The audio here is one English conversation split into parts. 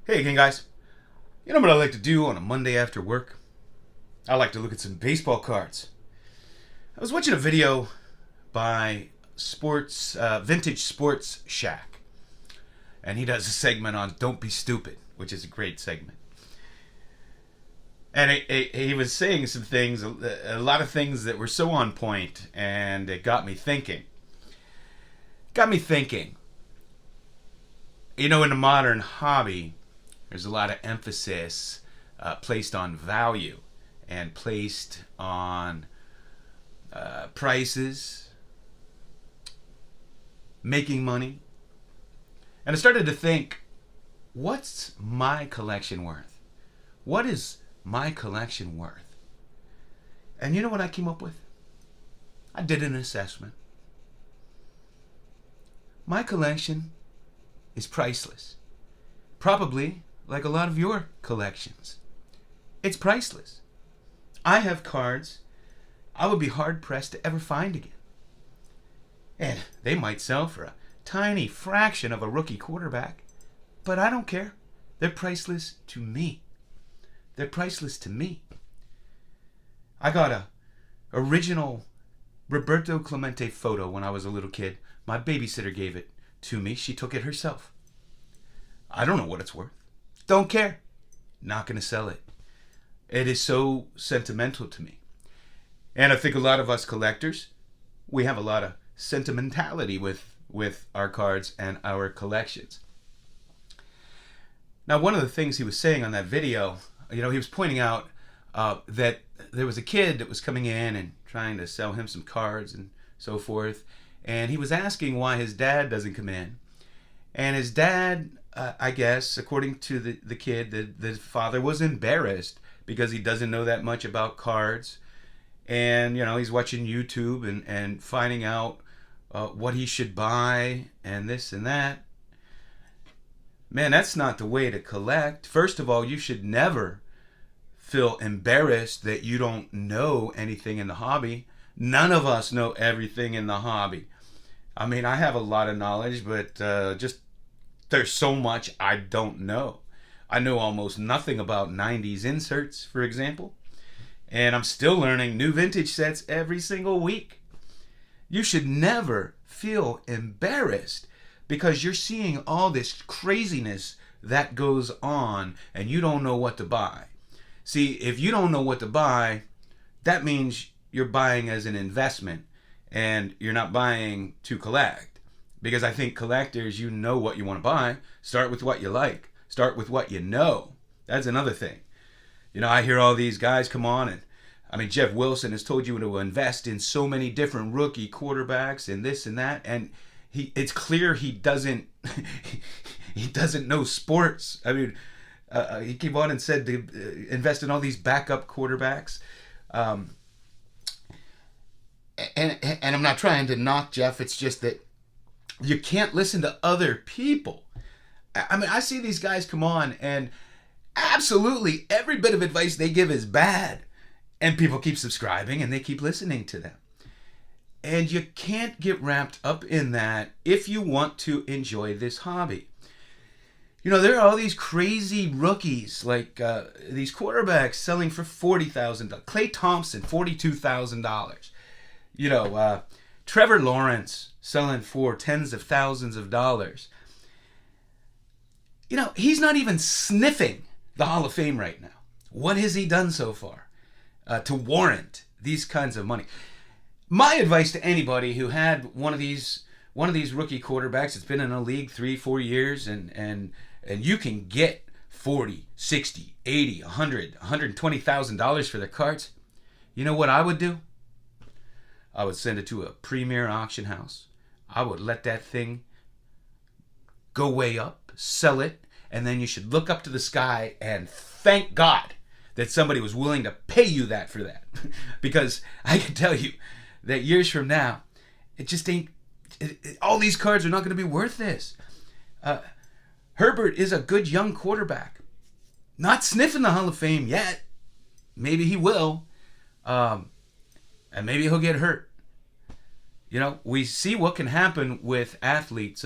Hey again, guys. You know what I like to do on a Monday after work? I like to look at some baseball cards. I was watching a video by Vintage Sports Shack, and he does a segment on "Don't Be Stupid," which is a great segment. And he was saying some things, a lot of things that were so on point, and it got me thinking. Got me thinking. You know, in the modern hobby, there's a lot of emphasis placed on value and placed on prices, making money. And I started to think, what's my collection worth? What is my collection worth? And you know what I came up with? I did an assessment. My collection is priceless. Probably like a lot of your collections. It's priceless. I have cards I would be hard pressed to ever find again. And they might sell for a tiny fraction of a rookie quarterback, but I don't care. They're priceless to me. They're priceless to me. I got a original Roberto Clemente photo when I was a little kid. My babysitter gave it to me. She took it herself. I don't know what it's worth. Don't care. Not going to sell it. It is so sentimental to me. And I think a lot of us collectors, we have a lot of sentimentality with our cards and our collections. Now, one of the things he was saying on that video, he was pointing out that there was a kid that was coming in and trying to sell him some cards and so forth. And he was asking why his dad doesn't come in. And his dad, I guess, according to the kid, the father was embarrassed because he doesn't know that much about cards. And, he's watching YouTube and finding out what he should buy and this and that. Man, that's not the way to collect. First of all, you should never feel embarrassed that you don't know anything in the hobby. None of us know everything in the hobby. I mean, I have a lot of knowledge, but just there's so much I don't know. I know almost nothing about 90s inserts, for example. And I'm still learning new vintage sets every single week. You should never feel embarrassed because you're seeing all this craziness that goes on and you don't know what to buy. See, if you don't know what to buy, that means you're buying as an investment and you're not buying to collect. Because I think collectors, you know what you want to buy. Start with what you like. Start with what you know. That's another thing. I hear all these guys come on and Jeff Wilson has told you to invest in so many different rookie quarterbacks and this and that. And it's clear he doesn't he doesn't know sports. He came on and said to invest in all these backup quarterbacks. And I'm not trying to knock Jeff. It's just that you can't listen to other people. I see these guys come on and absolutely every bit of advice they give is bad. And people keep subscribing and they keep listening to them. And you can't get wrapped up in that if you want to enjoy this hobby. There are all these crazy rookies, like these quarterbacks selling for $40,000. Clay Thompson, $42,000. Trevor Lawrence selling for tens of thousands of dollars. He's not even sniffing the Hall of Fame right now. What has he done so far to warrant these kinds of money? My advice to anybody who had one of these rookie quarterbacks that's been in a league 3-4 years and you can get $40, $60, $80, $100, $120,000 for their cards, you know what I would do? I would send it to a premier auction house. I would let that thing go way up, sell it, and then you should look up to the sky and thank God that somebody was willing to pay you that for that. Because I can tell you that years from now, it just ain't, all these cards are not going to be worth this. Herbert is a good young quarterback. Not sniffing the Hall of Fame yet. Maybe he will. And maybe he'll get hurt. We see what can happen with athletes.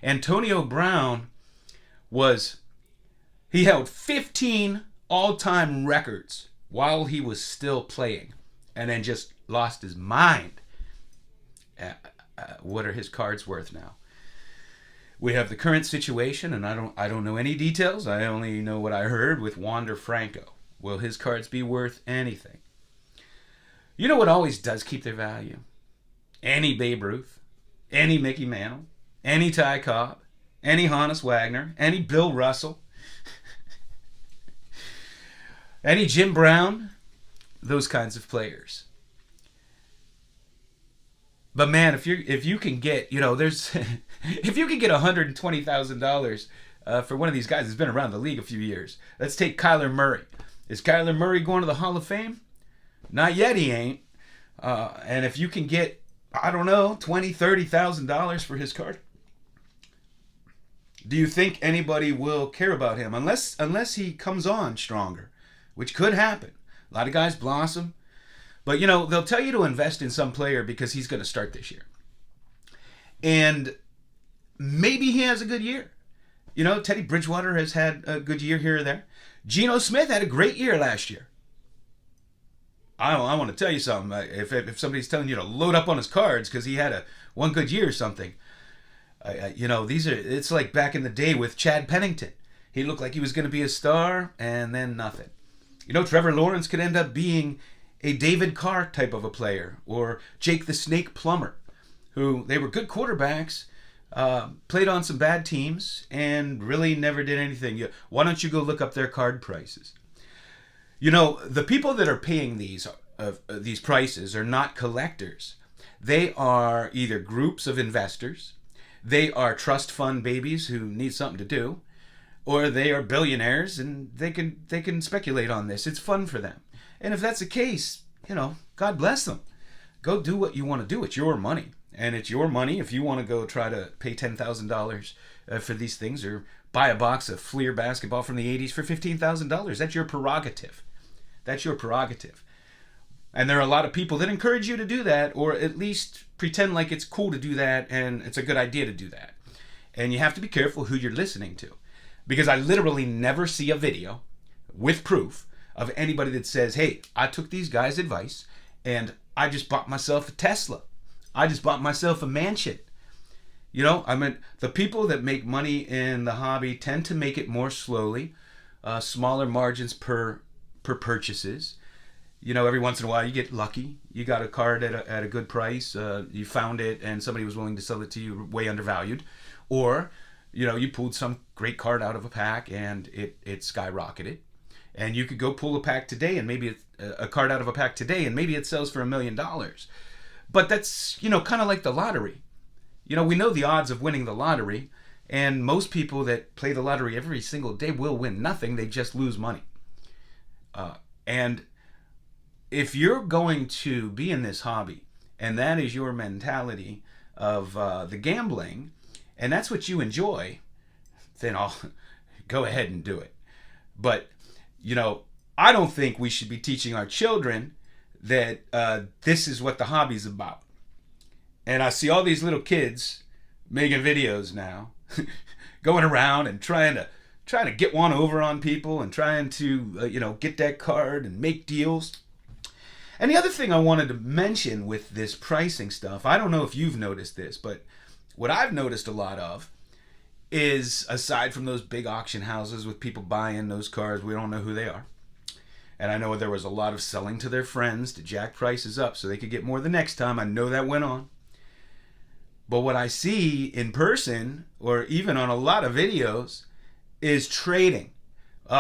Antonio Brown was He held 15 all-time records while he was still playing, and then just lost his mind. What are his cards worth now? We have the current situation, and I don't know any details. I only know what I heard with Wander Franco. Will his cards be worth anything? You know what always does keep their value? Any Babe Ruth, any Mickey Mantle, any Ty Cobb, any Honus Wagner, any Bill Russell, any Jim Brown, those kinds of players. But man, if you can get, there's if you can get $120,000 for one of these guys that's been around the league a few years, let's take Kyler Murray. Is Kyler Murray going to the Hall of Fame? Not yet, he ain't. And if you can get, I don't know, $20,000, $30,000 for his card, do you think anybody will care about him unless he comes on stronger, which could happen? A lot of guys blossom. But, they'll tell you to invest in some player because he's going to start this year. And maybe he has a good year. Teddy Bridgewater has had a good year here or there. Geno Smith had a great year last year. I want to tell you something. If somebody's telling you to load up on his cards because he had one good year or something, it's like back in the day with Chad Pennington. He looked like he was going to be a star, and then nothing. Trevor Lawrence could end up being a David Carr type of a player, or Jake the Snake Plummer, who they were good quarterbacks, played on some bad teams, and really never did anything. Why don't you go look up their card prices? The people that are paying these prices are not collectors. They are either groups of investors, they are trust fund babies who need something to do, or they are billionaires and they can speculate on this. It's fun for them. And if that's the case, God bless them. Go do what you want to do. It's your money. And it's your money if you want to go try to pay $10,000 for these things, or buy a box of Fleer basketball from the 80s for $15,000. That's your prerogative. That's your prerogative. And there are a lot of people that encourage you to do that, or at least pretend like it's cool to do that and it's a good idea to do that. And you have to be careful who you're listening to. Because I literally never see a video with proof of anybody that says, hey, I took these guys' advice and I just bought myself a Tesla. I just bought myself a mansion. The people that make money in the hobby tend to make it more slowly, smaller margins per purchases. Every once in a while you get lucky. You got a card at a good price. You found it and somebody was willing to sell it to you way undervalued. Or, you pulled some great card out of a pack and it skyrocketed. And you could go pull a pack today and maybe a card out of a pack today and maybe it sells for $1 million. But that's, kind of like the lottery. We know the odds of winning the lottery, and most people that play the lottery every single day will win nothing. They just lose money. And if you're going to be in this hobby, and that is your mentality of the gambling, and that's what you enjoy, then I'll go ahead and do it. But, I don't think we should be teaching our children that this is what the hobby's about. And I see all these little kids making videos now, going around and trying to get one over on people and trying to get that card and make deals. And the other thing I wanted to mention with this pricing stuff, I don't know if you've noticed this, but what I've noticed a lot of is, aside from those big auction houses with people buying those cards, we don't know who they are. And I know there was a lot of selling to their friends to jack prices up so they could get more the next time. I know that went on. But what I see in person, or even on a lot of videos, is trading.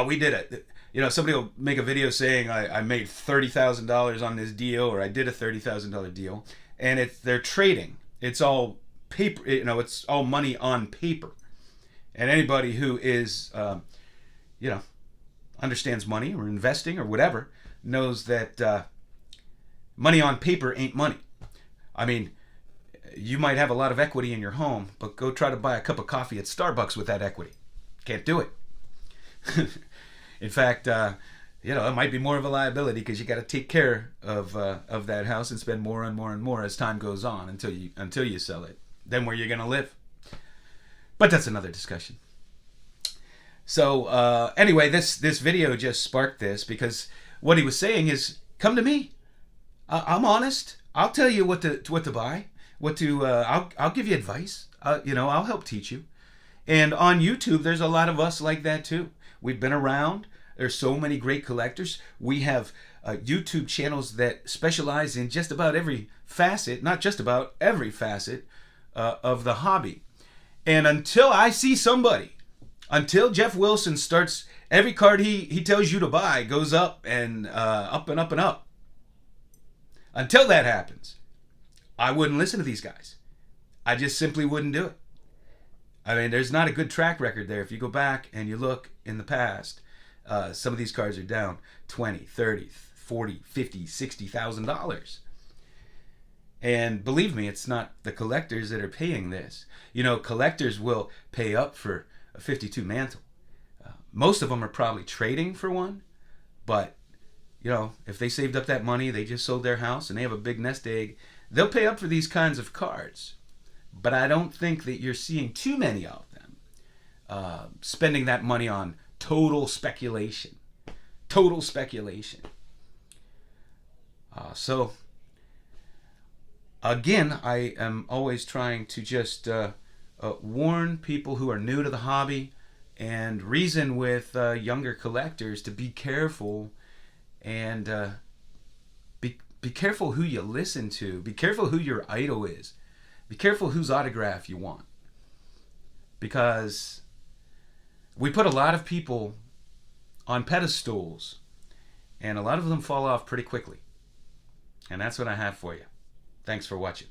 We did it. Somebody will make a video saying I made $30,000 on this deal, or I did a $30,000 deal, and they're trading. It's all paper. It's all money on paper. And anybody who is, understands money or investing or whatever knows that money on paper ain't money. I mean, you might have a lot of equity in your home, but go try to buy a cup of coffee at Starbucks with that equity. Can't do it. In fact, it might be more of a liability because you got to take care of that house and spend more and more and more as time goes on until you sell it. Then where you're going to live. But that's another discussion. So anyway, this video just sparked this because what he was saying is, come to me. I'm honest. I'll tell you what to buy, what to. I'll give you advice. I'll help teach you. And on YouTube, there's a lot of us like that too. We've been around. There's so many great collectors. We have YouTube channels that specialize in just about every facet, not just about every facet of the hobby. And until I see somebody, until Jeff Wilson starts, every card he tells you to buy goes up and up and up and up. Until that happens, I wouldn't listen to these guys. I just simply wouldn't do it. I mean, there's not a good track record there. If you go back and you look in the past, some of these cards are down 20, 30, 40, 50, $60,000. And believe me, it's not the collectors that are paying this. Collectors will pay up for a 52 mantle. Most of them are probably trading for one, but if they saved up that money, they just sold their house and they have a big nest egg, they'll pay up for these kinds of cards. But I don't think that you're seeing too many of them spending that money on total speculation. Total speculation. So, again, I am always trying to just warn people who are new to the hobby and reason with younger collectors to be careful and be careful who you listen to. Be careful who your idol is. Be careful whose autograph you want. Because we put a lot of people on pedestals and a lot of them fall off pretty quickly. And that's what I have for you. Thanks for watching.